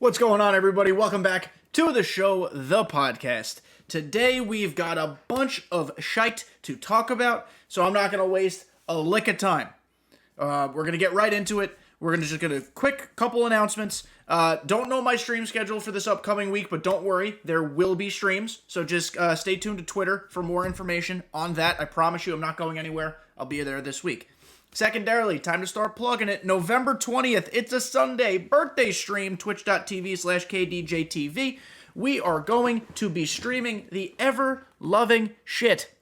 What's going on, everybody? Welcome back to the show, the podcast. Today, we've got a bunch of shite to talk about, so I'm not going to waste a lick of time. We're going to get right into it. We're just going to quick couple announcements. Don't know my stream schedule for this upcoming week, but don't worry, there will be streams. So just stay tuned to Twitter for more information on that. I promise you I'm not going anywhere. I'll be there this week. Secondarily, time to start plugging it. November 20th, it's a Sunday birthday stream, twitch.tv/kdjTV. We are going to be streaming the ever-loving shit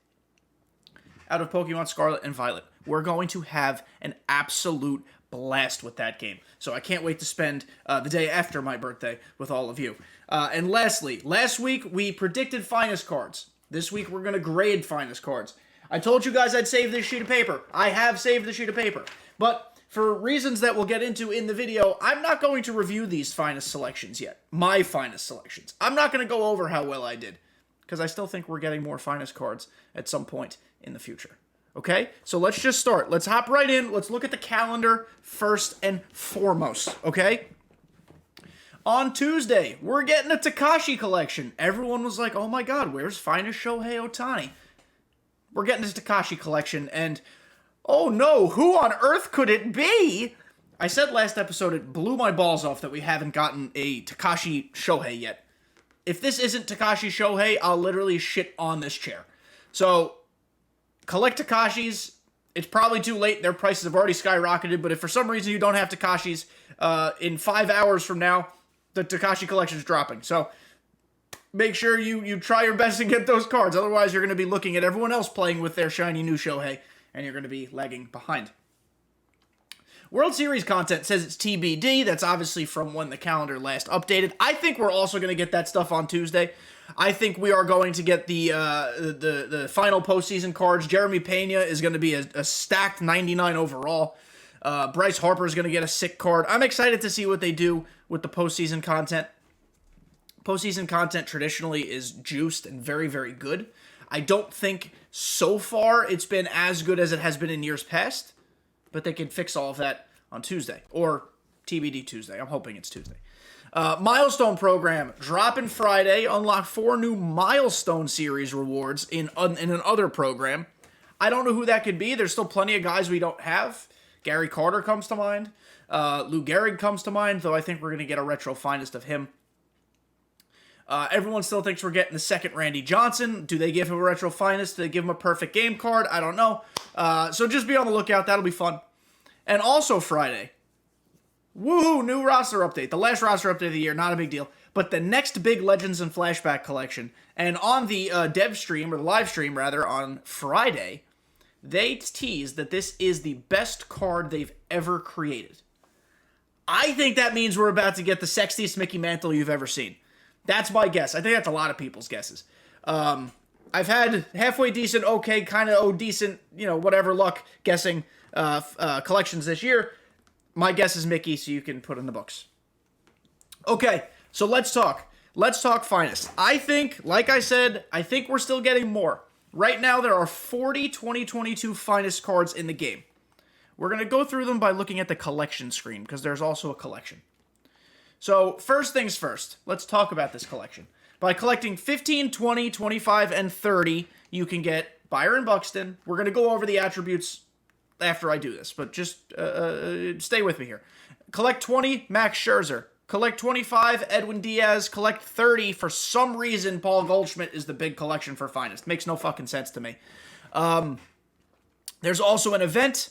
out of Pokemon Scarlet and Violet. We're going to have an absolute blast with that game. So I can't wait to spend the day after my birthday with all of you. And lastly, last week we predicted finest cards. This week we're going to grade finest cards. I told you guys I'd save this sheet of paper. I have saved the sheet of paper. But for reasons that we'll get into in the video, I'm not going to review these finest selections yet. My finest selections. I'm not going to go over how well I did, because I still think we're getting more finest cards at some point in the future. Okay? So let's just start. Let's hop right in. Let's look at the calendar first and foremost. Okay? On Tuesday, we're getting a Takashi collection. Everyone was like, oh my god, where's finest Shohei Ohtani? We're getting this Takashi collection, and oh no, who on earth could it be? I said last episode it blew my balls off that we haven't gotten a Takashi Shohei yet. If this isn't Takashi Shohei, I'll literally shit on this chair. So, collect Takashis. It's probably too late. Their prices have already skyrocketed, but if for some reason you don't have Takashis, in 5 hours from now, the Takashi collection is dropping. So, make sure you try your best to get those cards. Otherwise, you're going to be looking at everyone else playing with their shiny new Shohei, and you're going to be lagging behind. World Series content says it's TBD. That's obviously from when the calendar last updated. I think we're also going to get that stuff on Tuesday. I think we are going to get the final postseason cards. Jeremy Pena is going to be a stacked 99 overall. Bryce Harper is going to get a sick card. I'm excited to see what they do with the postseason content. Postseason content traditionally is juiced and very, very good. I don't think so far it's been as good as it has been in years past, but they can fix all of that on Tuesday, or TBD Tuesday. I'm hoping it's Tuesday. Milestone program, dropping Friday, unlock 4 new Milestone Series rewards in an other program. I don't know who that could be. There's still plenty of guys we don't have. Gary Carter comes to mind. Lou Gehrig comes to mind, though I think we're going to get a retro finest of him. Everyone still thinks we're getting the second Randy Johnson. Do they give him a retro finest? Do they give him a perfect game card? I don't know. So just be on the lookout. That'll be fun. And also Friday. Woohoo! New roster update. The last roster update of the year. Not a big deal. But the next big Legends and Flashback collection. And on the dev stream, or the live stream rather, on Friday, they teased that this is the best card they've ever created. I think that means we're about to get the sexiest Mickey Mantle you've ever seen. That's my guess. I think that's a lot of people's guesses. I've had halfway decent, okay, kind of decent, whatever luck guessing collections this year. My guess is Mickey, so you can put in the books. Okay, so let's talk. Let's talk finest. I think, like I said, I think we're still getting more. Right now, there are 40 2022 finest cards in the game. We're going to go through them by looking at the collection screen, because there's also a collection. So, first things first, let's talk about this collection. By collecting 15, 20, 25, and 30, you can get Byron Buxton. We're going to go over the attributes after I do this, but just stay with me here. Collect 20, Max Scherzer. Collect 25, Edwin Diaz. Collect 30, for some reason, Paul Goldschmidt is the big collection for finest. Makes no fucking sense to me. There's also an event,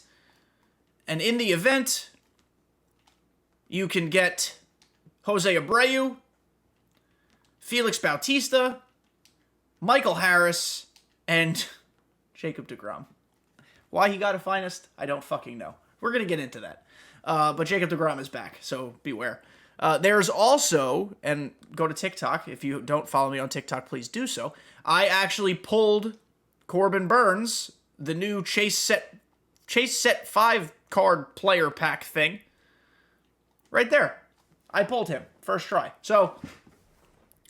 and in the event, you can get Jose Abreu, Felix Bautista, Michael Harris, and Jacob deGrom. Why he got a finest, I don't fucking know. We're going to get into that. But Jacob deGrom is back, so beware. There's also, and go to TikTok. If you don't follow me on TikTok, please do so. I actually pulled Corbin Burns, the new Chase Set 5 card player pack thing. Right there. I pulled him. First try. So,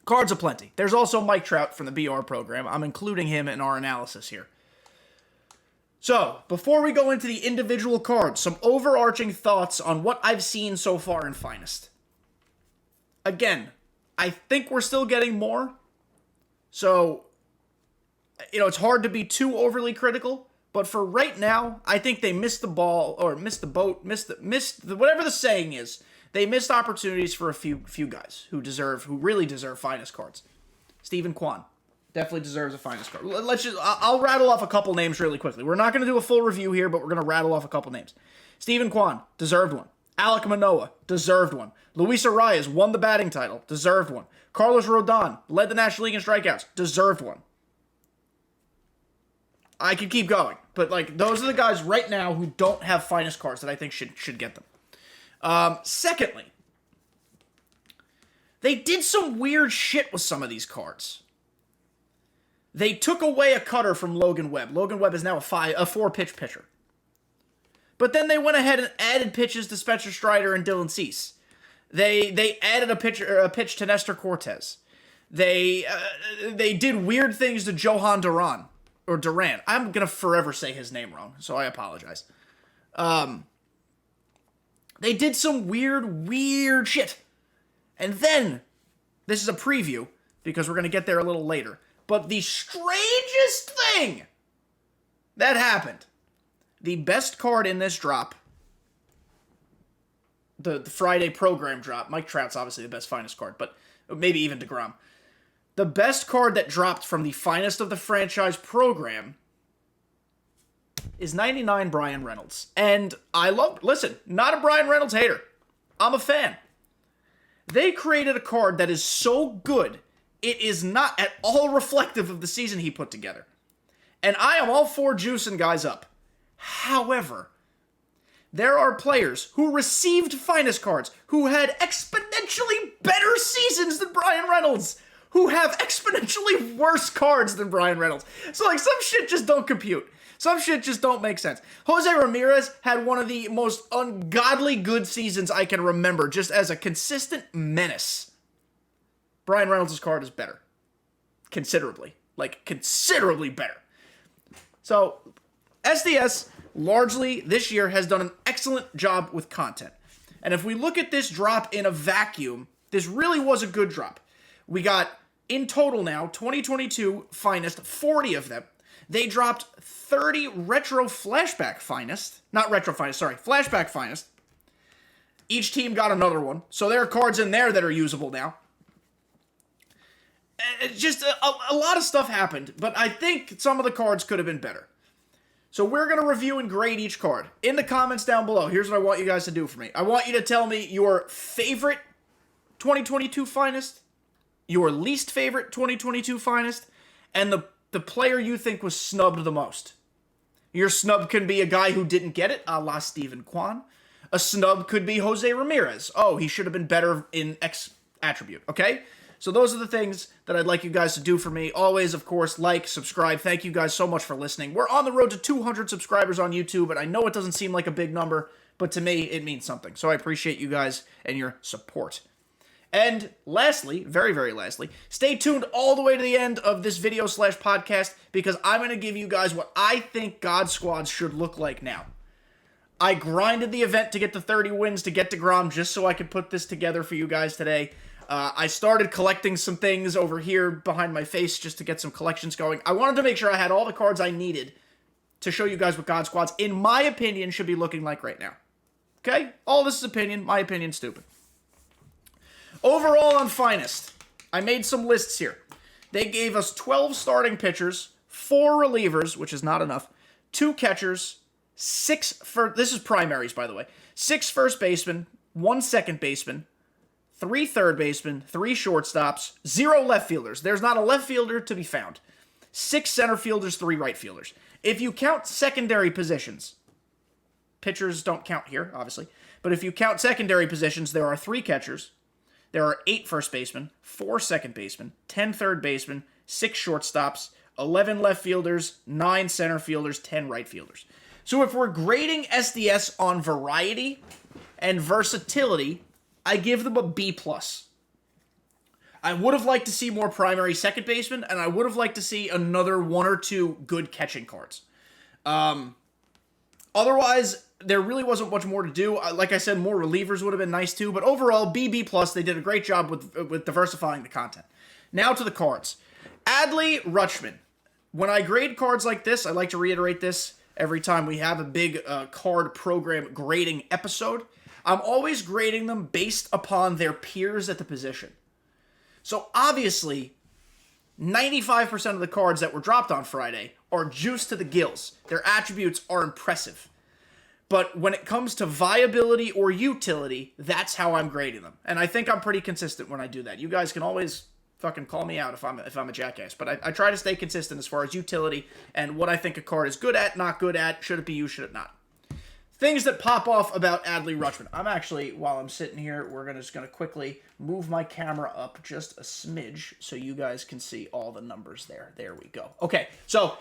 cards aplenty. There's also Mike Trout from the BR program. I'm including him in our analysis here. So, before we go into the individual cards, some overarching thoughts on what I've seen so far in Finest. again, I think we're still getting more. So, it's hard to be too overly critical. But for right now, I think they missed the ball, or missed the boat, whatever the saying is. They missed opportunities for a few guys who really deserve finest cards. Steven Kwan definitely deserves a finest card. I'll rattle off a couple names really quickly. We're not going to do a full review here, but we're going to rattle off a couple names. Steven Kwan, deserved one. Alek Manoah, deserved one. Luis Arias won the batting title, deserved one. Carlos Rodon led the National League in strikeouts, deserved one. I could keep going, but those are the guys right now who don't have finest cards that I think should get them. Secondly, they did some weird shit with some of these cards. They took away a cutter from Logan Webb. Logan Webb is now a 4-pitch pitcher. But then they went ahead and added pitches to Spencer Strider and Dylan Cease. They added a pitch to Nestor Cortez. They did weird things to Johan Duran. Or Duran. I'm going to forever say his name wrong, so I apologize. They did some weird shit. And then, this is a preview, because we're going to get there a little later. But the strangest thing that happened, the best card in this drop, the Friday program drop, Mike Trout's obviously the best finest card, but maybe even DeGrom. The best card that dropped from the finest of the franchise program is 99 Brian Reynolds. And listen, not a Brian Reynolds hater. I'm a fan. They created a card that is so good, it is not at all reflective of the season he put together. And I am all for juicing guys up. However, there are players who received finest cards who had exponentially better seasons than Brian Reynolds, who have exponentially worse cards than Brian Reynolds. So, some shit just don't compute. Some shit just don't make sense. Jose Ramirez had one of the most ungodly good seasons I can remember, just as a consistent menace. Brian Reynolds' card is better. Considerably. Considerably better. So, SDS, largely, this year, has done an excellent job with content. And if we look at this drop in a vacuum, this really was a good drop. We got, in total now, 2022 finest, 40 of them. They dropped 30 flashback finest. Each team got another one. So there are cards in there that are usable now. Just a lot of stuff happened, but I think some of the cards could have been better. So we're going to review and grade each card. In the comments down below, here's what I want you guys to do for me. I want you to tell me your favorite 2022 finest, your least favorite 2022 finest, and the player you think was snubbed the most. Your snub can be a guy who didn't get it, a la Steven Kwan. A snub could be Jose Ramirez. Oh, he should have been better in X attribute, okay? So those are the things that I'd like you guys to do for me. Always, of course, like, subscribe. Thank you guys so much for listening. We're on the road to 200 subscribers on YouTube, and I know it doesn't seem like a big number, but to me, it means something. So I appreciate you guys and your support. And lastly, very, very lastly, stay tuned all the way to the end of this video/podcast because I'm going to give you guys what I think God Squads should look like now. I grinded the event to get to 30 wins to get to Grom just so I could put this together for you guys today. I started collecting some things over here behind my face just to get some collections going. I wanted to make sure I had all the cards I needed to show you guys what God Squads, in my opinion, should be looking like right now. Okay? All this is opinion. My opinion's stupid. Overall on Finest, I made some lists here. They gave us 12 starting pitchers, 4 relievers, which is not enough, 2 catchers, 6 this is primaries, by the way, 6 first basemen, 1 second baseman, 3 third basemen, 3 shortstops, 0 left fielders. There's not a left fielder to be found. 6 center fielders, 3 right fielders. If you count secondary positions, pitchers don't count here, obviously, but if you count secondary positions, there are 3 catchers, there are 8 first basemen, 4 second basemen, 10 third basemen, 6 shortstops, 11 left fielders, 9 center fielders, 10 right fielders. So if we're grading SDS on variety and versatility, I give them a B+. I would have liked to see more primary second basemen, and I would have liked to see another 1 or 2 good catching cards. Otherwise, there really wasn't much more to do. Like I said, more relievers would have been nice too, but overall, BB+, they did a great job with diversifying the content. Now to the cards. Adley Rutschman. When I grade cards like this, I like to reiterate this every time we have a big card program grading episode. I'm always grading them based upon their peers at the position. So obviously, 95% of the cards that were dropped on Friday are juiced to the gills. Their attributes are impressive. But when it comes to viability or utility, that's how I'm grading them. And I think I'm pretty consistent when I do that. You guys can always fucking call me out if I'm a jackass. But I try to stay consistent as far as utility and what I think a card is good at, not good at, should it be used, should it not. Things that pop off about Adley Rutschman. I'm actually, while I'm sitting here, we're just going to quickly move my camera up just a smidge so you guys can see all the numbers there. There we go. Okay, so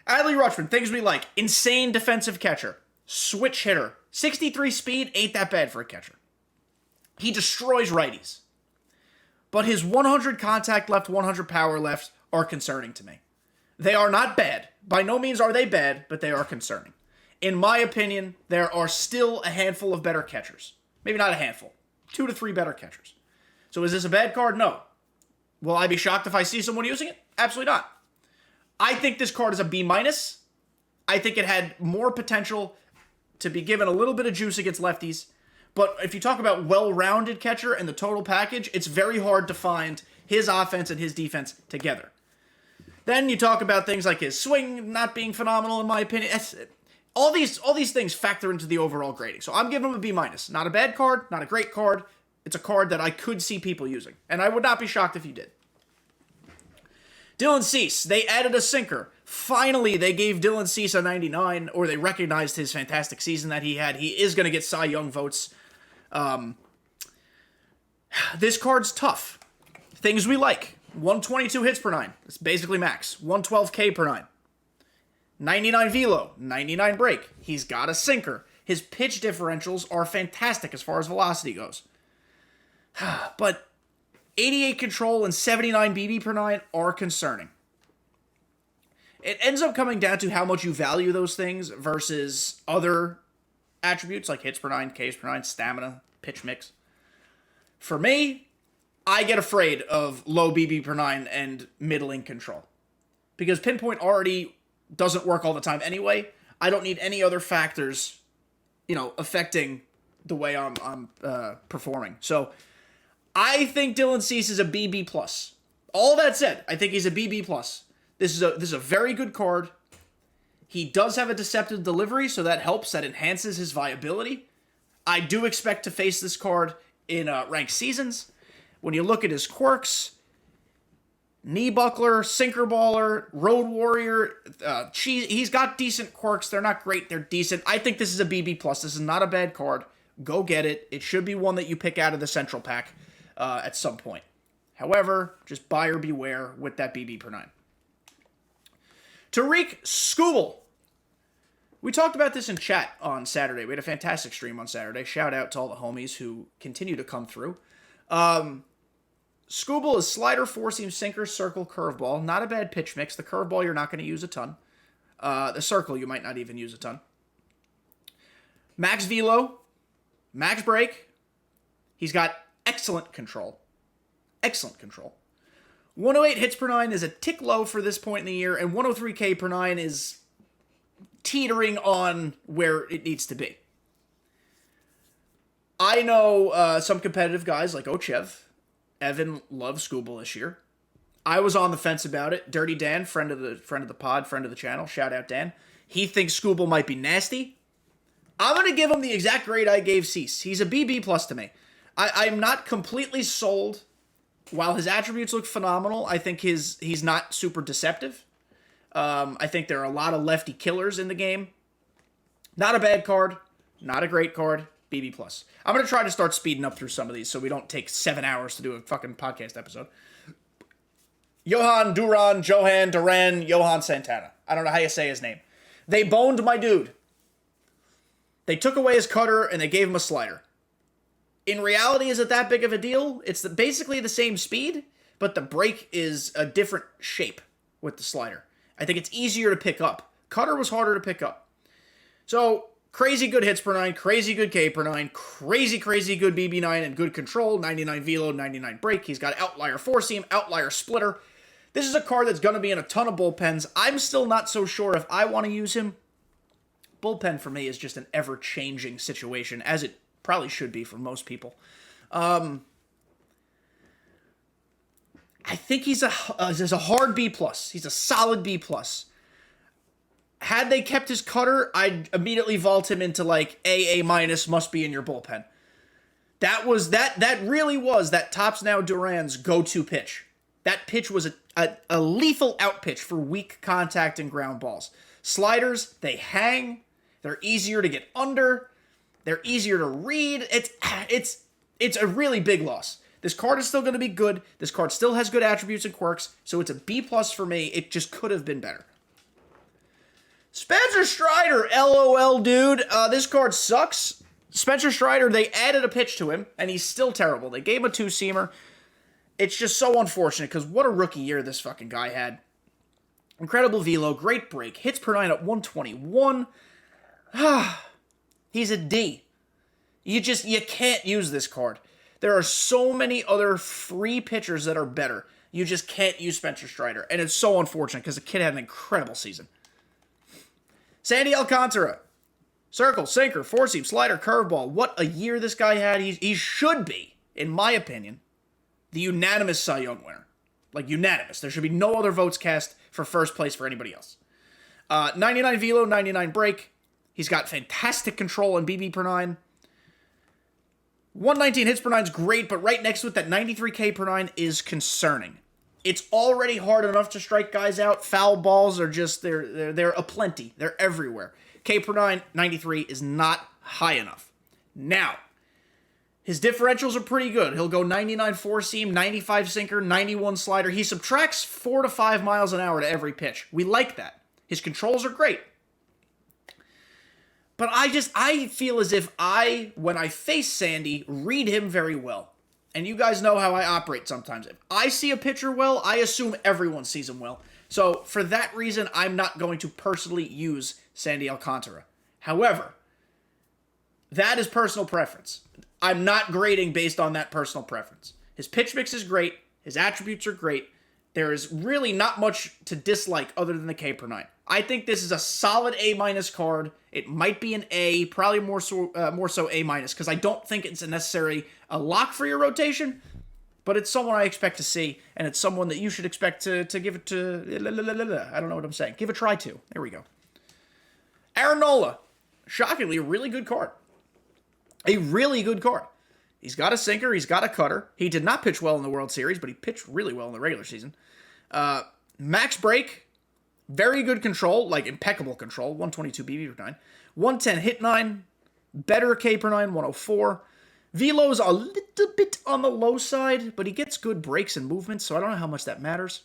Adley Rutschman, things we like. Insane defensive catcher. Switch hitter. 63 speed ain't that bad for a catcher. He destroys righties. But his 100 contact left, 100 power left are concerning to me. They are not bad. By no means are they bad, but they are concerning. In my opinion, there are still a handful of better catchers. Maybe not a handful. 2 to 3 better catchers. So is this a bad card? No. Will I be shocked if I see someone using it? Absolutely not. I think this card is a B-. I think it had more potential to be given a little bit of juice against lefties. But if you talk about well-rounded catcher and the total package, it's very hard to find his offense and his defense together. Then you talk about things like his swing not being phenomenal, in my opinion. All these things factor into the overall grading. So I'm giving him a B-. Not a bad card, not a great card. It's a card that I could see people using. And I would not be shocked if you did. Dylan Cease, they added a sinker. Finally, they gave Dylan Cease a 99, or they recognized his fantastic season that he had. He is going to get Cy Young votes. This card's tough. Things we like. 122 hits per 9. That's basically max. 112 K per 9. 99 velo, 99 break. He's got a sinker. His pitch differentials are fantastic as far as velocity goes. But 88 control and 79 BB per 9 are concerning. It ends up coming down to how much you value those things versus other attributes like hits per 9, Ks per 9, stamina, pitch mix. For me, I get afraid of low BB per 9 and middling control. Because pinpoint already doesn't work all the time anyway. I don't need any other factors, affecting the way I'm performing. So I think Dylan Cease is a BB+. All that said, I think he's a BB+. This is a very good card. He does have a deceptive delivery, so that helps. That enhances his viability. I do expect to face this card in ranked seasons. When you look at his quirks, knee buckler, sinker baller, road warrior, he's got decent quirks. They're not great. They're decent. I think this is a BB+. This is not a bad card. Go get it. It should be one that you pick out of the central pack at some point. However, just buyer beware with that BB per 9. Tariq Skubal. We talked about this in chat on Saturday. We had a fantastic stream on Saturday. Shout out to all the homies who continue to come through. Skubal is slider, four-seam, sinker, circle, curveball. Not a bad pitch mix. The curveball you're not going to use a ton. The circle you might not even use a ton. Max velo. Max break. He's got excellent control. Excellent control. 108 hits per 9 is a tick low for this point in the year, and 103 K per 9 is teetering on where it needs to be. I know some competitive guys like Ochev. Evan loves Skubal this year. I was on the fence about it. Dirty Dan, friend of the pod, friend of the channel, shout out Dan. He thinks Skubal might be nasty. I'm going to give him the exact grade I gave Cease. He's a BB+ to me. I'm not completely sold. While his attributes look phenomenal, I think he's not super deceptive. I think there are a lot of lefty killers in the game. Not a bad card. Not a great card. BB+. I'm going to try to start speeding up through some of these so we don't take 7 hours to do a fucking podcast episode. Johan Santana. I don't know how you say his name. They boned my dude. They took away his cutter and they gave him a slider. In reality, is it that big of a deal? It's basically the same speed, but the break is a different shape with the slider. I think it's easier to pick up. Cutter was harder to pick up. So, crazy good hits per 9, crazy good K per 9, crazy good BB9 and good control, 99 velo, 99 break. He's got outlier 4-seam, outlier splitter. This is a card that's going to be in a ton of bullpens. I'm still not so sure if I want to use him. Bullpen for me is just an ever-changing situation, as it probably should be for most people. I think he's a hard B+. He's a solid B+. Had they kept his cutter, I'd immediately vault him into like A-, must be in your bullpen. That really was that Topps Now Duran's go-to pitch. That pitch was a lethal out pitch for weak contact and ground balls. Sliders, they hang. They're easier to get under. They're easier to read. It's a really big loss. This card is still going to be good. This card still has good attributes and quirks, so it's a B+ for me. It just could have been better. Spencer Strider, LOL, dude. This card sucks. Spencer Strider, they added a pitch to him, and he's still terrible. They gave him a 2-seamer. It's just so unfortunate, because what a rookie year this fucking guy had. Incredible velo, great break, hits per 9 at 121. He's a D. You can't use this card. There are so many other free pitchers that are better. You just can't use Spencer Strider, and it's so unfortunate, because the kid had an incredible season. Sandy Alcantara. Circle, sinker, 4-seam, slider, curveball. What a year this guy had. He should be, in my opinion, the unanimous Cy Young winner. Like, unanimous. There should be no other votes cast for first place for anybody else. 99 velo, 99 break. He's got fantastic control and BB per 9. 119 hits per 9 is great, but right next to it, that 93 K per 9 is concerning. It's already hard enough to strike guys out. Foul balls are just, they're aplenty. They're everywhere. K per 9, 93 is not high enough. Now, his differentials are pretty good. He'll go 99 4-seam, 95 sinker, 91 slider. He subtracts 4 to 5 miles an hour to every pitch. We like that. His controls are great. But I feel as if when I face Sandy, read him very well. And you guys know how I operate sometimes. If I see a pitcher well, I assume everyone sees him well. So, for that reason, I'm not going to personally use Sandy Alcantara. However, that is personal preference. I'm not grading based on that personal preference. His pitch mix is great. His attributes are great. There is really not much to dislike other than the K per 9. I think this is a solid A- card. It might be an A, probably more so A-, because I don't think it's necessarily a lock for your rotation, but it's someone I expect to see, and it's someone that you should expect to give it to, I don't know what I'm saying. Give a try to. There we go. Aaron Nola. Shockingly, a really good card. A really good card. He's got a sinker. He's got a cutter. He did not pitch well in the World Series, but he pitched really well in the regular season. Max break. Very good control, like impeccable control. 122 BB per 9. 110 hit 9. Better K per 9, 104. Velo's a little bit on the low side, but he gets good breaks and movements, so I don't know how much that matters.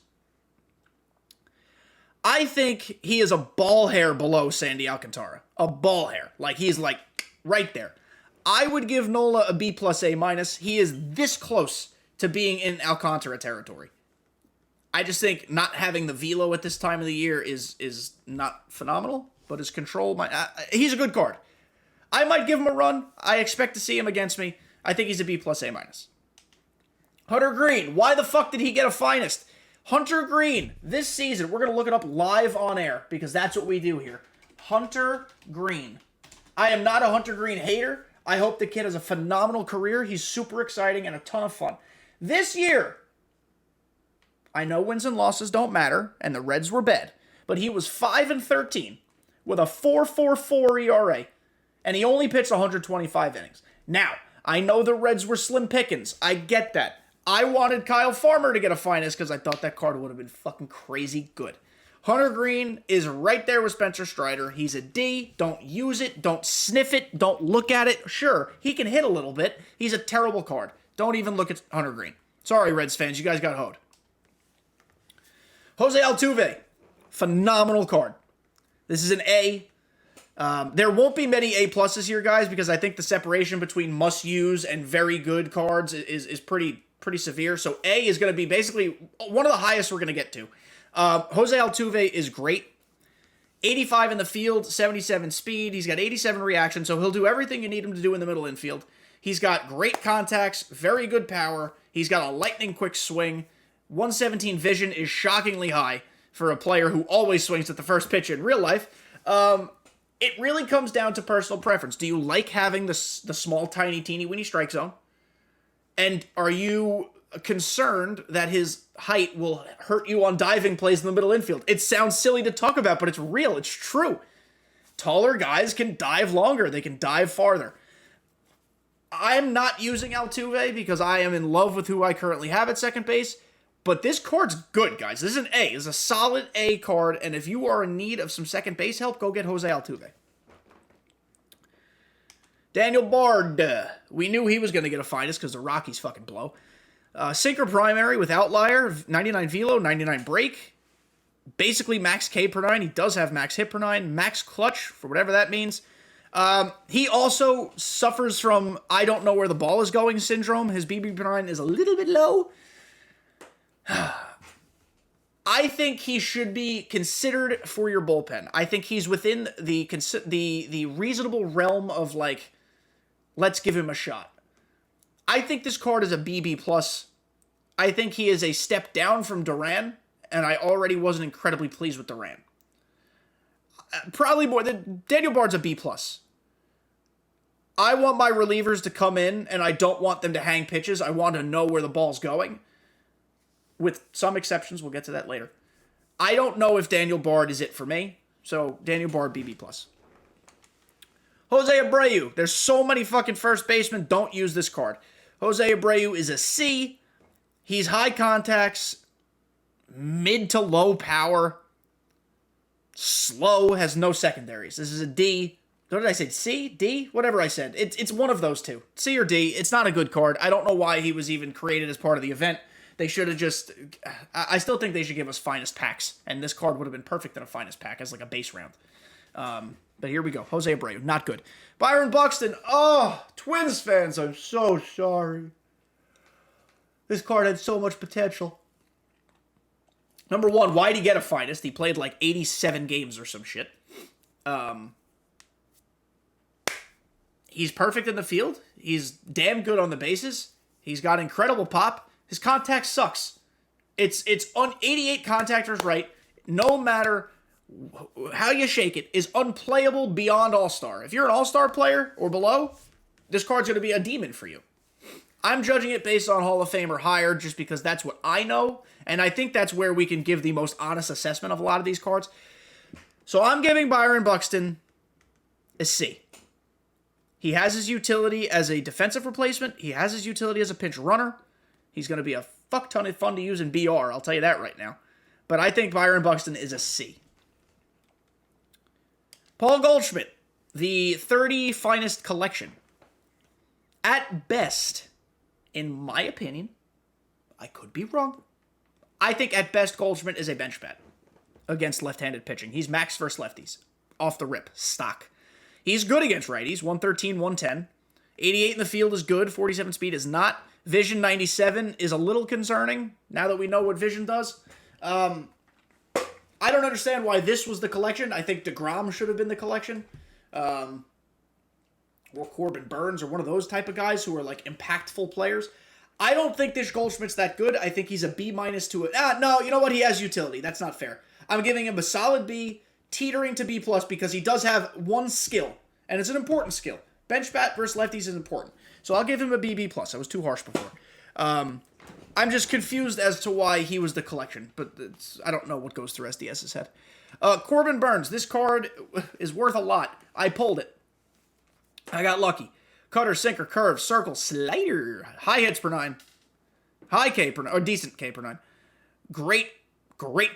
I think he is a ball hair below Sandy Alcantara. A ball hair. Like, he's like right there. I would give Nola a B+ A-. He is this close to being in Alcantara territory. I just think not having the velo at this time of the year is not phenomenal, but his control, he's a good card. I might give him a run. I expect to see him against me. I think he's a B+ A-. Hunter Green. Why the fuck did he get a finest? Hunter Green, this season, we're going to look it up live on air, because that's what we do here. Hunter Green. I am not a Hunter Green hater. I hope the kid has a phenomenal career. He's super exciting and a ton of fun. This year, I know wins and losses don't matter, and the Reds were bad, but he was 5-13 with a 4.44 ERA, and he only pitched 125 innings. Now, I know the Reds were slim pickings. I get that. I wanted Kyle Farmer to get a finest because I thought that card would have been fucking crazy good. Hunter Green is right there with Spencer Strider. He's a D. Don't use it. Don't sniff it. Don't look at it. Sure, he can hit a little bit. He's a terrible card. Don't even look at Hunter Green. Sorry, Reds fans. You guys got hoed. Jose Altuve. Phenomenal card. This is an A. There won't be many A+ here, guys, because I think the separation between must-use and very good cards is pretty severe. So A is going to be basically one of the highest we're going to get to. Jose Altuve is great. 85 in the field, 77 speed. He's got 87 reaction, so he'll do everything you need him to do in the middle infield. He's got great contacts, very good power. He's got a lightning quick swing. 117 vision is shockingly high for a player who always swings at the first pitch in real life. It really comes down to personal preference. Do you like having the small, tiny, teeny, weeny strike zone? And are you concerned that his height will hurt you on diving plays in the middle infield? It sounds silly to talk about, but it's real. It's true. Taller guys can dive longer. They can dive farther. I'm not using Altuve because I am in love with who I currently have at second base, but this card's good, guys. This is an A. This is a solid A card, and if you are in need of some second base help, go get Jose Altuve. Daniel Bard. We knew he was going to get a finest because the Rockies fucking blow. Sinker primary with outlier, 99 velo, 99 break. Basically max K per 9. He does have max hit per 9. Max clutch, for whatever that means. He also suffers from I don't know where the ball is going syndrome. His BB per 9 is a little bit low. I think he should be considered for your bullpen. I think he's within the reasonable realm of, like, let's give him a shot. I think this card is a BB+. I think he is a step down from Duran, and I already wasn't incredibly pleased with Duran. Probably more than Daniel Bard's a B+. I want my relievers to come in, and I don't want them to hang pitches. I want to know where the ball's going. With some exceptions, we'll get to that later. I don't know if Daniel Bard is it for me, so Daniel Bard, BB+. Jose Abreu. There's so many fucking first basemen. Don't use this card. Jose Abreu is a C. He's high contacts, mid to low power, slow, has no secondaries. This is a D. What did I say? C? D? Whatever I said. It's one of those two. C or D. It's not a good card. I don't know why he was even created as part of the event. They should have just... I still think they should give us finest packs, and this card would have been perfect in a finest pack as like a base round. But here we go. Jose Abreu, not good. Byron Buxton. Oh, Twins fans, I'm so sorry. This card had so much potential. Number one, why'd he get a finest? He played like 87 games or some shit. He's perfect in the field. He's damn good on the bases. He's got incredible pop. His contact sucks. It's on 88 contactors right. No matter how you shake it, is unplayable beyond All-Star. If you're an All-Star player or below, this card's going to be a demon for you. I'm judging it based on Hall of Fame or higher just because that's what I know, and I think that's where we can give the most honest assessment of a lot of these cards. So I'm giving Byron Buxton a C. He has his utility as a defensive replacement. He has his utility as a pinch runner. He's going to be a fuck ton of fun to use in BR, I'll tell you that right now. But I think Byron Buxton is a C. Paul Goldschmidt, the 30 finest collection. At best, in my opinion, I could be wrong, I think at best Goldschmidt is a bench bat against left-handed pitching. He's max versus lefties. Off the rip. Stock. He's good against righties. 113, 110. 88 in the field is good. 47 speed is not. Vision 97 is a little concerning, now that we know what Vision does. I don't understand why this was the collection. I think DeGrom should have been the collection. Or Corbin Burns or one of those type of guys who are like impactful players. I don't think this Goldschmidt's that good. I think he's a B- to a... no, you know what? He has utility. That's not fair. I'm giving him a solid B, teetering to B+, because he does have one skill, and it's an important skill. Bench bat versus lefties is important. So I'll give him a BB+. I was too harsh before. I'm just confused as to why he was the collection, but I don't know what goes through SDS's head. Corbin Burns. This card is worth a lot. I pulled it. I got lucky. Cutter, sinker, curve, circle, slider. High hits per 9. High K per 9, or decent K per 9. Great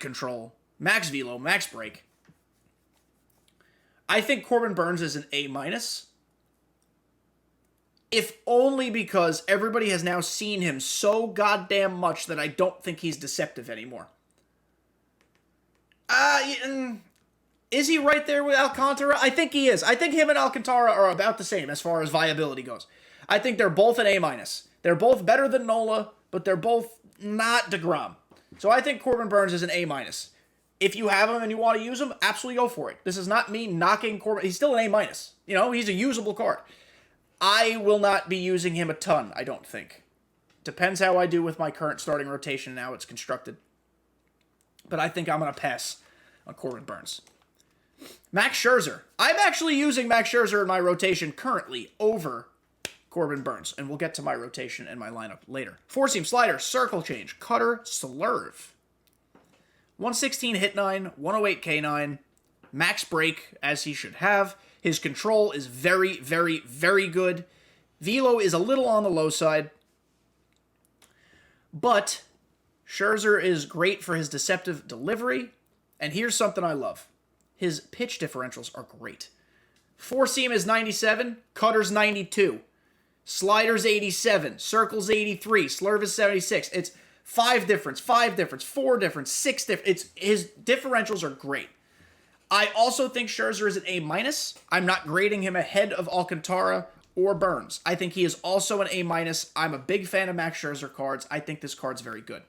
control. Max velo, max break. I think Corbin Burns is an A-. If only because everybody has now seen him so goddamn much that I don't think he's deceptive anymore. Is he right there with Alcantara? I think he is. I think him and Alcantara are about the same as far as viability goes. I think they're both an A-. They're both better than Nola, but they're both not DeGrom. So I think Corbin Burns is an A-. If you have him and you want to use him, absolutely go for it. This is not me knocking Corbin. He's still an A-. You know, he's a usable card. I will not be using him a ton, I don't think. Depends how I do with my current starting rotation and how it's constructed. But I think I'm going to pass on Corbin Burnes. Max Scherzer. I'm actually using Max Scherzer in my rotation currently over Corbin Burnes. And we'll get to my rotation and my lineup later. Four-seam slider, circle change, cutter, slurve. 116 hit 9, 108 K9, max break, as he should have. His control is very, very, very good. Velo is a little on the low side. But Scherzer is great for his deceptive delivery. And here's something I love. His pitch differentials are great. Four-seam is 97, cutter's 92. Slider's 87, circle's 83, slurve is 76. It's 5 difference, 4 difference, 6 difference. His differentials are great. I also think Scherzer is an A-. I'm not grading him ahead of Alcantara or Burnes. I think he is also an A-. I'm a big fan of Max Scherzer cards. I think this card's very good.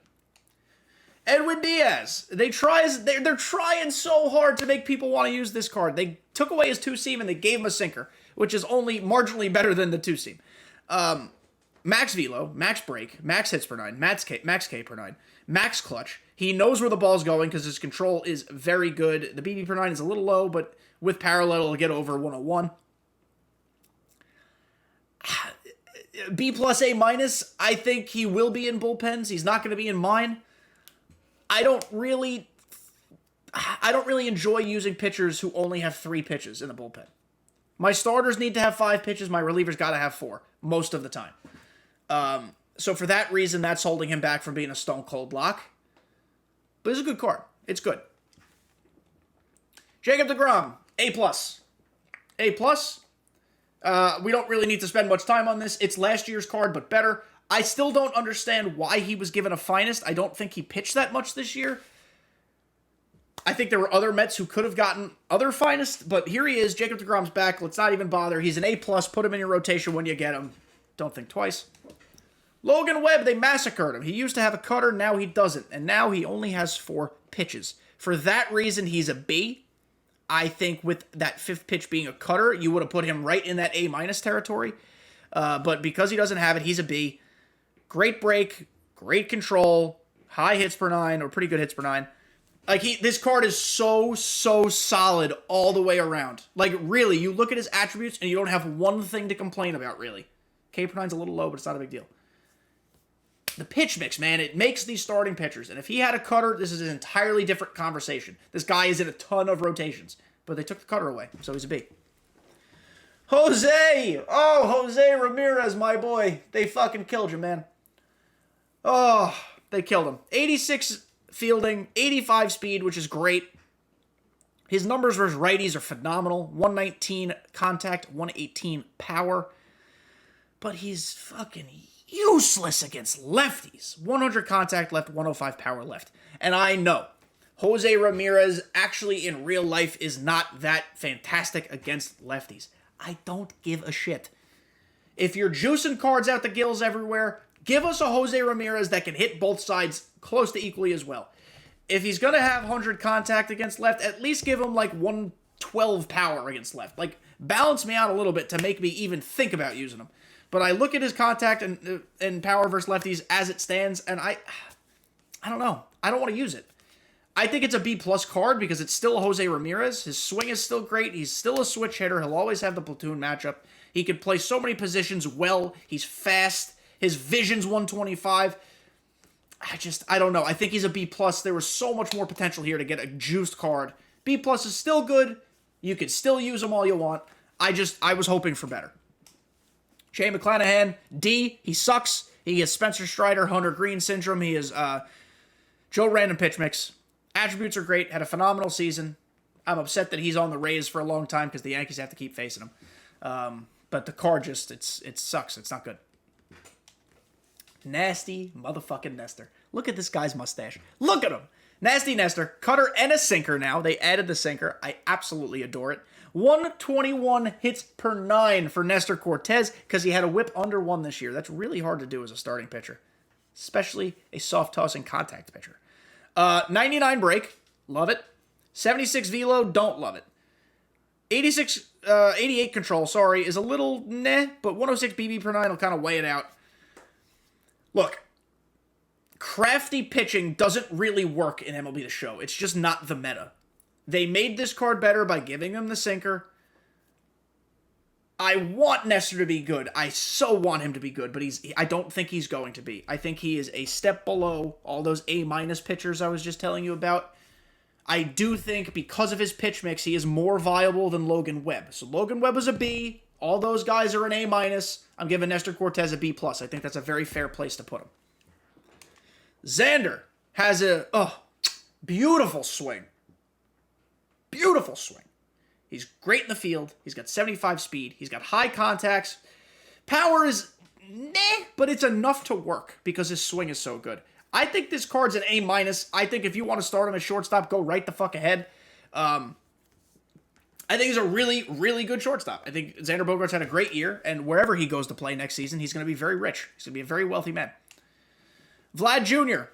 Edwin Diaz. They're trying so hard to make people want to use this card. They took away his two-seam and they gave him a sinker, which is only marginally better than the two-seam. Max velo, max break, max hits per 9, max K per 9, max clutch. He knows where the ball's going because his control is very good. The BB per 9 is a little low, but with parallel, it'll get over 101. B plus A-. I think he will be in bullpens. He's not going to be in mine. I don't really enjoy using pitchers who only have 3 pitches in the bullpen. My starters need to have 5 pitches. My relievers got to have 4 most of the time. So for that reason, that's holding him back from being a stone cold lock. But it's a good card. It's good. Jacob deGrom, A+. A+. We don't really need to spend much time on this. It's last year's card, but better. I still don't understand why he was given a finest. I don't think he pitched that much this year. I think there were other Mets who could have gotten other finest, but here he is. Jacob deGrom's back. Let's not even bother. He's an A+. Put him in your rotation when you get him. Don't think twice. Logan Webb, they massacred him. He used to have a cutter, now he doesn't. And now he only has 4 pitches. For that reason, he's a B. I think with that 5th pitch being a cutter, you would have put him right in that A- territory. But because he doesn't have it, he's a B. Great break, great control, high hits per 9, or pretty good hits per 9. This card is so solid all the way around. Like, really, you look at his attributes and you don't have one thing to complain about, really. K per 9's a little low, but it's not a big deal. The pitch mix, man, it makes these starting pitchers. And if he had a cutter, this is an entirely different conversation. This guy is in a ton of rotations. But they took the cutter away, so he's a B. Jose! Oh, Jose Ramirez, my boy. They fucking killed you, man. Oh, they killed him. 86 fielding, 85 speed, which is great. His numbers versus righties are phenomenal. 119 contact, 118 power. But he's fucking useless against lefties. 100 contact left, 105 power left. And I know Jose Ramirez actually in real life is not that fantastic against lefties. I don't give a shit. If you're juicing cards out the gills everywhere, give us a Jose Ramirez that can hit both sides close to equally as well. If he's going to have 100 contact against left, at least give him like 112 power against left. Like, balance me out a little bit to make me even think about using him. But I look at his contact and power versus lefties as it stands, and I don't know. I don't want to use it. I think it's a B+ card because it's still Jose Ramirez. His swing is still great. He's still a switch hitter. He'll always have the platoon matchup. He can play so many positions well. He's fast. His vision's 125. I don't know. I think he's a B+. There was so much more potential here to get a juiced card. B+ is still good. You can still use him all you want. I was hoping for better. Shane McClanahan, D. He sucks. He has Spencer Strider, Hunter Green syndrome. He is Joe Random pitch mix. Attributes are great. Had a phenomenal season. I'm upset that he's on the Rays for a long time because the Yankees have to keep facing him. But the card just, it sucks. It's not good. Nasty motherfucking Nestor. Look at this guy's mustache. Look at him. Nasty Nestor. Cutter and a sinker now. They added the sinker. I absolutely adore it. 121 hits per 9 for Nestor Cortez because he had a whip under 1 this year. That's really hard to do as a starting pitcher, especially a soft tossing contact pitcher. 99 break, love it. 76 velo, don't love it. 88 control, sorry, is a little meh, but 106 BB per 9 will kind of weigh it out. Look, crafty pitching doesn't really work in MLB The Show. It's just not the meta. They made this card better by giving him the sinker. I want Nestor to be good. I so want him to be good, but I don't think he's going to be. I think he is a step below all those A- pitchers I was just telling you about. I do think because of his pitch mix, he is more viable than Logan Webb. So Logan Webb was a B. All those guys are an A-. I'm giving Nestor Cortez a B+. I think that's a very fair place to put him. Xander has a beautiful swing. Beautiful swing. He's great in the field. He's got 75 speed. He's got high contacts. Power is meh, but it's enough to work because his swing is so good. I think this card's an A-. I think if you want to start him at shortstop, go right the fuck ahead. I think he's a really, really good shortstop. I think Xander Bogaerts had a great year, and wherever he goes to play next season, he's going to be very rich. He's going to be a very wealthy man. Vlad Jr.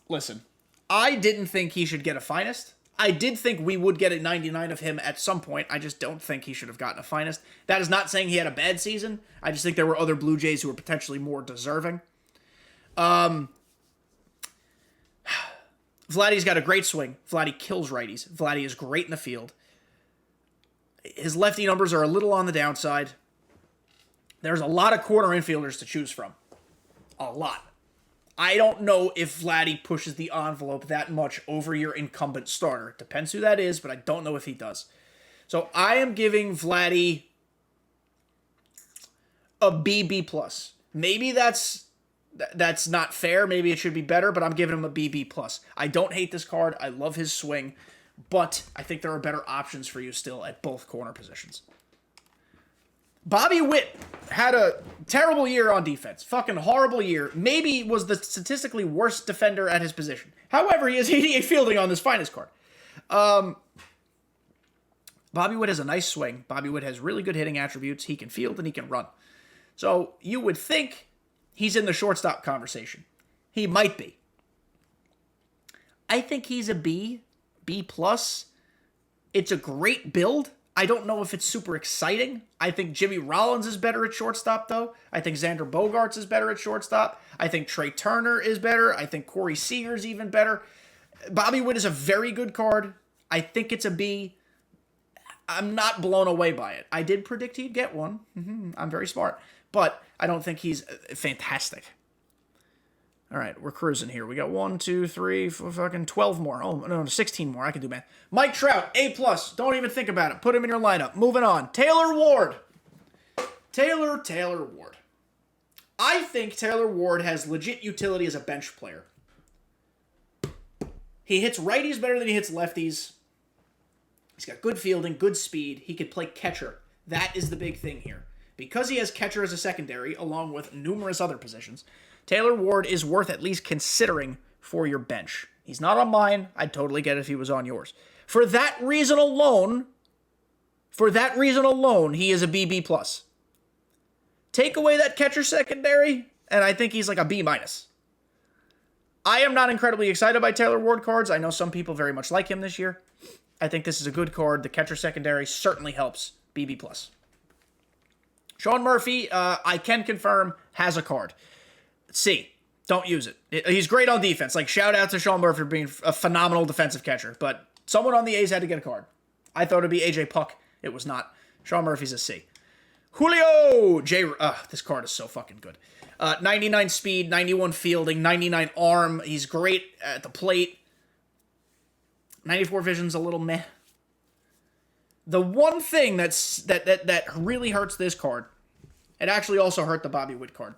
Listen, I didn't think he should get a finest. I did think we would get a 99 of him at some point. I just don't think he should have gotten a finest. That is not saying he had a bad season. I just think there were other Blue Jays who were potentially more deserving. Vladdy's got a great swing. Vladdy kills righties. Vladdy is great in the field. His lefty numbers are a little on the downside. There's a lot of corner infielders to choose from. A lot. I don't know if Vladdy pushes the envelope that much over your incumbent starter. It depends who that is, but I don't know if he does. So I am giving Vladdy a B+. Maybe that's not fair. Maybe it should be better, but I'm giving him a B+. I don't hate this card. I love his swing, but I think there are better options for you still at both corner positions. Bobby Witt had a terrible year on defense. Fucking horrible year. Maybe was the statistically worst defender at his position. However, he has 88 fielding on this finest card. Bobby Witt has a nice swing. Bobby Witt has really good hitting attributes. He can field and he can run. So you would think he's in the shortstop conversation. He might be. I think he's a B+. It's a great build. I don't know if it's super exciting. I think Jimmy Rollins is better at shortstop, though. I think Xander Bogaerts is better at shortstop. I think Trey Turner is better. I think Corey Seager's even better. Bobby Witt is a very good card. I think it's a B. I'm not blown away by it. I did predict he'd get one. I'm very smart. But I don't think he's fantastic. All right, we're cruising here. We got 1, 2, 3, 4, fucking 12 more. Oh, no, 16 more. I can do math. Mike Trout, A+. Don't even think about it. Put him in your lineup. Moving on. Taylor Ward. Taylor Ward. I think Taylor Ward has legit utility as a bench player. He hits righties better than he hits lefties. He's got good fielding, good speed. He could play catcher. That is the big thing here. Because he has catcher as a secondary, along with numerous other positions, Taylor Ward is worth at least considering for your bench. He's not on mine. I'd totally get it if he was on yours. For that reason alone, he is a BB+. Take away that catcher secondary, and I think he's like a B-. I am not incredibly excited by Taylor Ward cards. I know some people very much like him this year. I think this is a good card. The catcher secondary certainly helps. BB+. Sean Murphy, I can confirm, has a card. C. Don't use it. He's great on defense. Like, shout out to Sean Murphy for being a phenomenal defensive catcher. But someone on the A's had to get a card. I thought it'd be AJ Puck. It was not. Sean Murphy's a C. Julio this card is so fucking good. 99 speed, 91 fielding, 99 arm. He's great at the plate. 94 vision's a little meh. The one thing that really hurts this card, it actually also hurt the Bobby Witt card.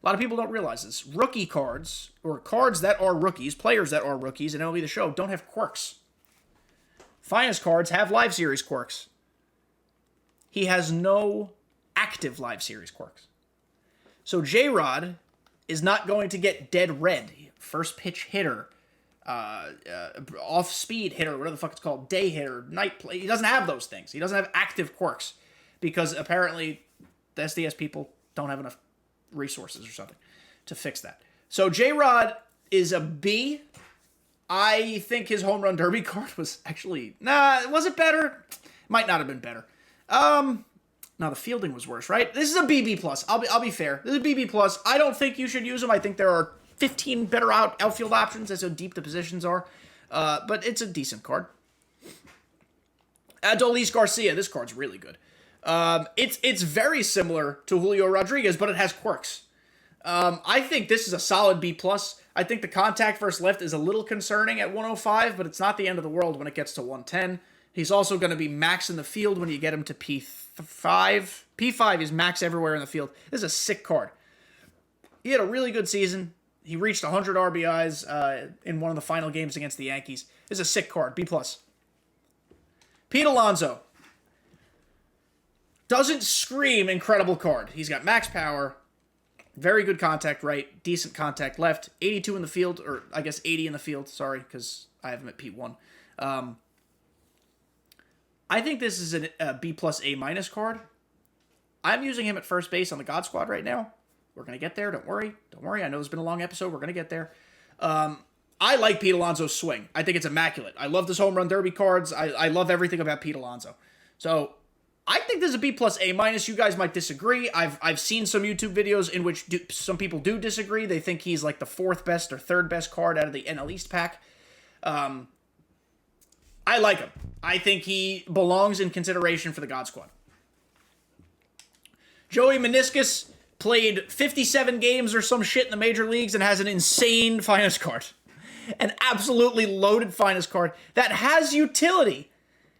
A lot of people don't realize this. Rookie cards, or cards that are rookies, players that are rookies in MLB The Show, don't have quirks. Finest cards have live series quirks. He has no active live series quirks. So J-Rod is not going to get dead red, first pitch hitter, off-speed hitter, whatever the fuck it's called, day hitter, night play. He doesn't have those things. He doesn't have active quirks because apparently the SDS people don't have enough resources or something to fix that. So J-Rod is a B. I think his home run derby card was actually... Nah, was it better? Might not have been better. No, the fielding was worse, right? This is a BB+. I'll be fair. This is a BB+. I don't think you should use him. I think there are 15 better outfield options. That's how deep the positions are. But it's a decent card. Adolis Garcia. This card's really good. It's very similar to Julio Rodriguez, but it has quirks. I think this is a solid B+. I think the contact versus left is a little concerning at 105, but it's not the end of the world when it gets to 110. He's also going to be max in the field when you get him to P5. P5 is max everywhere in the field. This is a sick card. He had a really good season. He reached 100 RBIs in one of the final games against the Yankees. This is a sick card. B+. Pete Alonso. Doesn't scream incredible card. He's got max power, very good contact right, decent contact left, 82 in the field, or I guess 80 in the field, sorry, because I have him at P1. I think this is a B+ A- card. I'm using him at first base on the God Squad right now. We're going to get there, don't worry. Don't worry, I know it's been a long episode, we're going to get there. I like Pete Alonso's swing. I think it's immaculate. I love his home run derby cards. I love everything about Pete Alonso. So, I think this is a B+ A-. You guys might disagree. I've seen some YouTube videos in which some people do disagree. They think he's like the 4th best or 3rd best card out of the NL East pack. I like him. I think he belongs in consideration for the God Squad. Joey Meniscus played 57 games or some shit in the major leagues and has an insane finest card. An absolutely loaded finest card that has utility.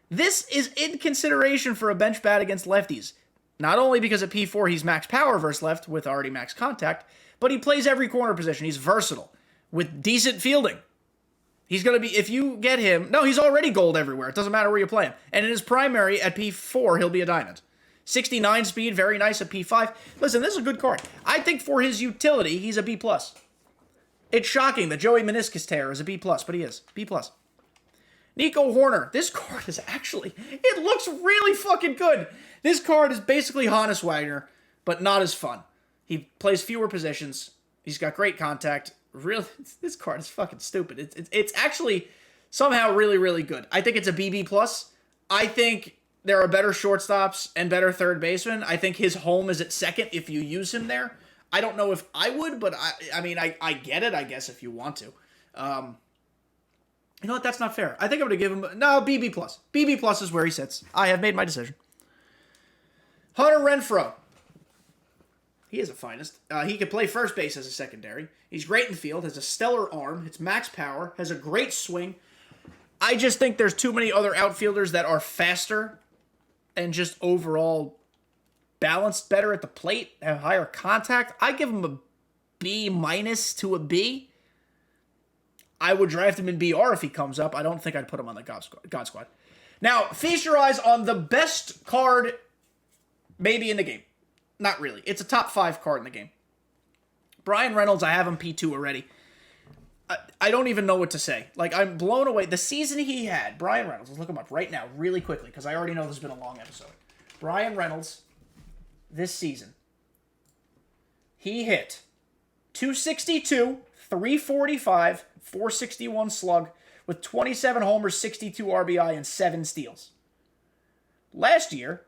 This is in consideration for a bench bat against lefties. Not only because at P4 he's max power versus left with already max contact, but he plays every corner position. He's versatile with decent fielding. He's going to be, if you get him, no, he's already gold everywhere. It doesn't matter where you play him. And in his primary at P4, he'll be a diamond. 69 speed, very nice at P5. Listen, this is a good card. I think for his utility, he's a B+. It's shocking that Joey Meniscus tear is a B+, but he is. B+. Nico Horner. This card is actually, it looks really fucking good. This card is basically Hannes Wagner, but not as fun. He plays fewer positions. He's got great contact. Really, this card is fucking stupid. It's actually somehow really, really good. I think it's a BB+. I think there are better shortstops and better third basemen. I think his home is at second if you use him there. I don't know if I would, but I mean, I get it, I guess, if you want to. You know what? That's not fair. I think I'm going to give him... No, BB+. BB+ is where he sits. I have made my decision. Hunter Renfroe. He is a finest. He can play first base as a secondary. He's great in the field, has a stellar arm, it's max power, has a great swing. I just think there's too many other outfielders that are faster and just overall balanced better at the plate, have higher contact. I give him a B- to a B. I would draft him in BR if he comes up. I don't think I'd put him on the God Squad. Now, feast your eyes on the best card maybe in the game. Not really. It's a top 5 card in the game. Brian Reynolds, I have him P2 already. I don't even know what to say. Like, I'm blown away. The season he had, Brian Reynolds, let's look him up right now really quickly because I already know this has been a long episode. Brian Reynolds, this season, he hit 262, 345, 461 slug with 27 homers, 62 RBI, and 7 steals. Last year,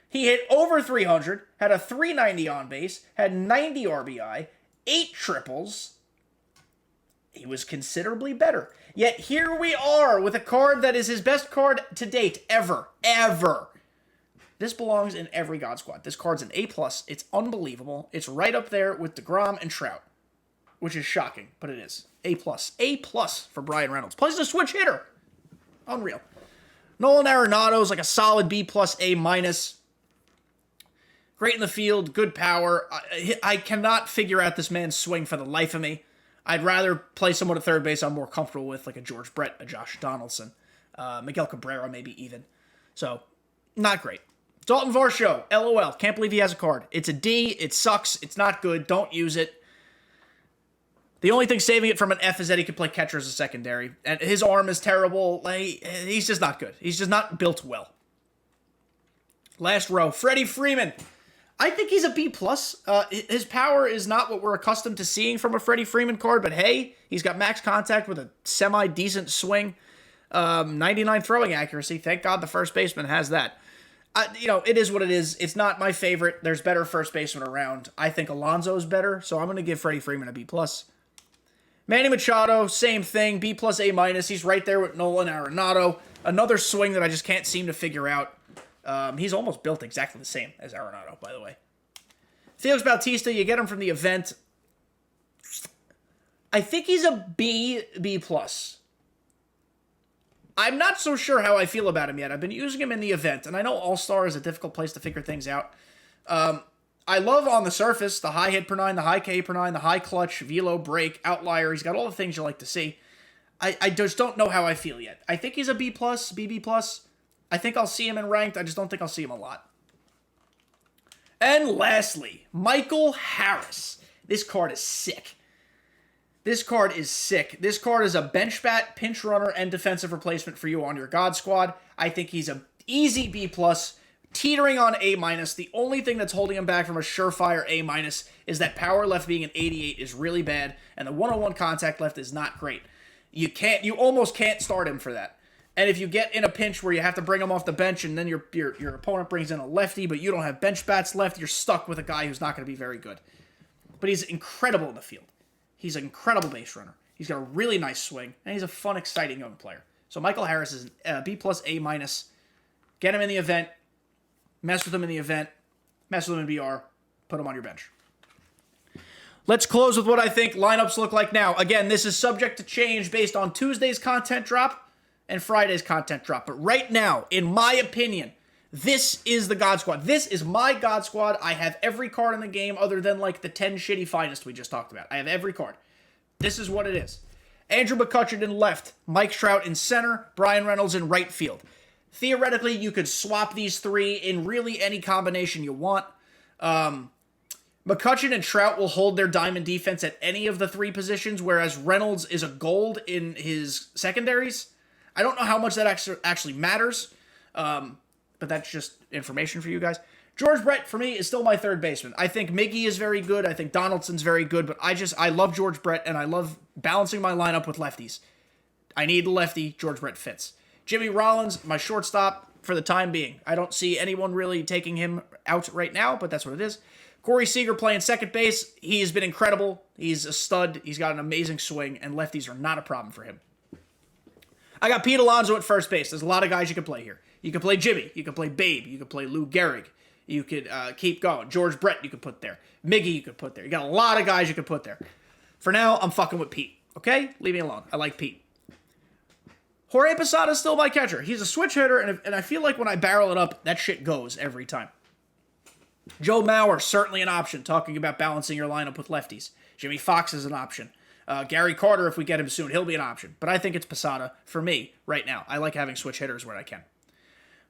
he hit over 300, had a 390 on base, had 90 RBI, 8 triples. He was considerably better. Yet here we are with a card that is his best card to date ever. Ever. This belongs in every God Squad. This card's an A+. It's unbelievable. It's right up there with DeGrom and Trout, which is shocking, but it is. A+. A+ for Brian Reynolds. Plus he's a switch hitter. Unreal. Nolan Arenado's like a solid B+, A-. Great in the field, good power. I cannot figure out this man's swing for the life of me. I'd rather play someone at third base I'm more comfortable with, like a George Brett, a Josh Donaldson, Miguel Cabrera maybe even. So, not great. Dalton Varsho, LOL. Can't believe he has a card. It's a D. It sucks. It's not good. Don't use it. The only thing saving it from an F is that he can play catcher as a secondary. And his arm is terrible. He's just not good. He's just not built well. Last row, Freddie Freeman. I think he's a B+. His power is not what we're accustomed to seeing from a Freddie Freeman card, but hey, he's got max contact with a semi-decent swing. 99 throwing accuracy. Thank God the first baseman has that. It is what it is. It's not my favorite. There's better first basemen around. I think Alonso's better, so I'm going to give Freddie Freeman a B+. Manny Machado, same thing, B+, A-. He's right there with Nolan Arenado. Another swing that I just can't seem to figure out. He's almost built exactly the same as Arenado, by the way. Felix Bautista, you get him from the event. I think he's a B+. I'm not so sure how I feel about him yet. I've been using him in the event, and I know All-Star is a difficult place to figure things out. I love on the surface, the high hit per 9, the high K per 9, the high clutch, velo, break, outlier. He's got all the things you like to see. I just don't know how I feel yet. I think he's a B+, BB+. I think I'll see him in ranked. I just don't think I'll see him a lot. And lastly, Michael Harris. This card is sick. This card is sick. This card is a bench bat, pinch runner, and defensive replacement for you on your God Squad. I think he's a easy B+, teetering on A-. The only thing that's holding him back from a surefire A- is that power left being an 88 is really bad, and the 101 contact left is not great. You almost can't start him for that. And if you get in a pinch where you have to bring him off the bench and then your opponent brings in a lefty, but you don't have bench bats left, you're stuck with a guy who's not going to be very good. But he's incredible in the field. He's an incredible base runner. He's got a really nice swing, and he's a fun, exciting young player. So Michael Harris is B+, A-. Get him in the event. Mess with him in the event. Mess with him in BR. Put him on your bench. Let's close with what I think lineups look like now. Again, this is subject to change based on Tuesday's content drop and Friday's content drop. But right now, in my opinion, this is the God Squad. This is my God Squad. I have every card in the game other than like the 10 shitty finest we just talked about. I have every card. This is what it is. Andrew McCutchen in left, Mike Trout in center, Brian Reynolds in right field. Theoretically, you could swap these three in really any combination you want. McCutchen and Trout will hold their diamond defense at any of the three positions, whereas Reynolds is a gold in his secondaries. I don't know how much that actually matters, but that's just information for you guys. George Brett, for me, is still my third baseman. I think Miggy is very good. I think Donaldson's very good, but I love George Brett, and I love balancing my lineup with lefties. I need a lefty. George Brett fits. Jimmy Rollins, my shortstop for the time being. I don't see anyone really taking him out right now, but that's what it is. Corey Seager playing second base. He's been incredible. He's a stud. He's got an amazing swing, and lefties are not a problem for him. I got Pete Alonso at first base. There's a lot of guys you can play here. You can play Jimmy. You can play Babe. You can play Lou Gehrig. You could keep going. George Brett you could put there. Miggy you could put there. You got a lot of guys you could put there. For now, I'm fucking with Pete. Okay? Leave me alone. I like Pete. Jorge Posada is still my catcher. He's a switch hitter, and I feel like when I barrel it up, that shit goes every time. Joe Mauer, certainly an option, talking about balancing your lineup with lefties. Jimmy Fox is an option. Gary Carter, if we get him soon, he'll be an option. But I think it's Posada for me right now. I like having switch hitters where I can.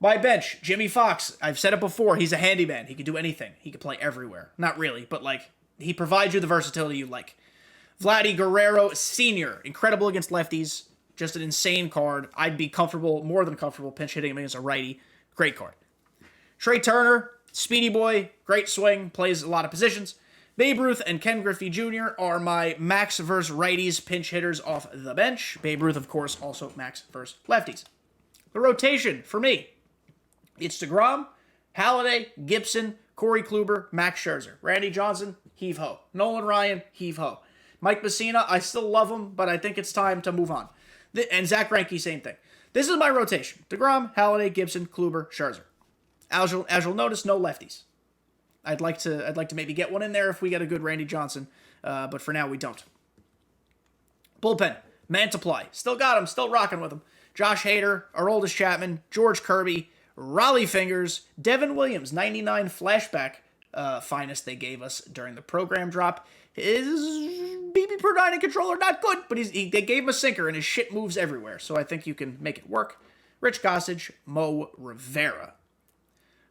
My bench, Jimmy Fox. I've said it before. He's a handyman. He can do anything. He can play everywhere. Not really, but he provides you the versatility you like. Vladdy Guerrero Sr., incredible against lefties. Just an insane card. I'd be comfortable, more than comfortable, pinch hitting him against a righty. Great card. Trey Turner, speedy boy, great swing, plays a lot of positions. Babe Ruth and Ken Griffey Jr. are my max versus righties pinch hitters off the bench. Babe Ruth, of course, also max versus lefties. The rotation, for me, it's DeGrom, Halladay, Gibson, Corey Kluber, Max Scherzer. Randy Johnson, heave-ho. Nolan Ryan, heave-ho. Mike Messina, I still love him, but I think it's time to move on. And Zach Greinke, same thing. This is my rotation. DeGrom, Halladay, Gibson, Kluber, Scherzer. As you'll notice, no lefties. I'd like to maybe get one in there if we get a good Randy Johnson, but for now we don't. Bullpen, Mantiply. Still got him, still rocking with him. Josh Hader, Aroldis Chapman, George Kirby, Raleigh Fingers, Devin Williams, 99 flashback finest they gave us during the program drop. His BB per 9 and controller, not good, but they gave him a sinker and his shit moves everywhere, so I think you can make it work. Rich Gossage, Mo Rivera.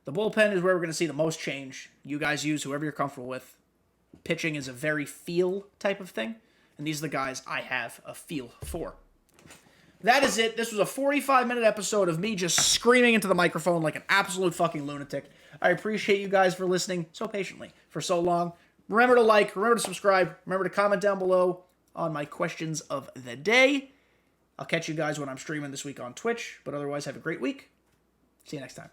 The bullpen is where we're going to see the most change. You guys use whoever you're comfortable with. Pitching is a very feel type of thing, and these are the guys I have a feel for. that is it. This was a 45-minute episode of me just screaming into the microphone like an absolute fucking lunatic. I appreciate you guys for listening so patiently for so long. Remember to like, remember to subscribe, remember to comment down below on my questions of the day. I'll catch you guys when I'm streaming this week on Twitch, but otherwise have a great week. See you next time.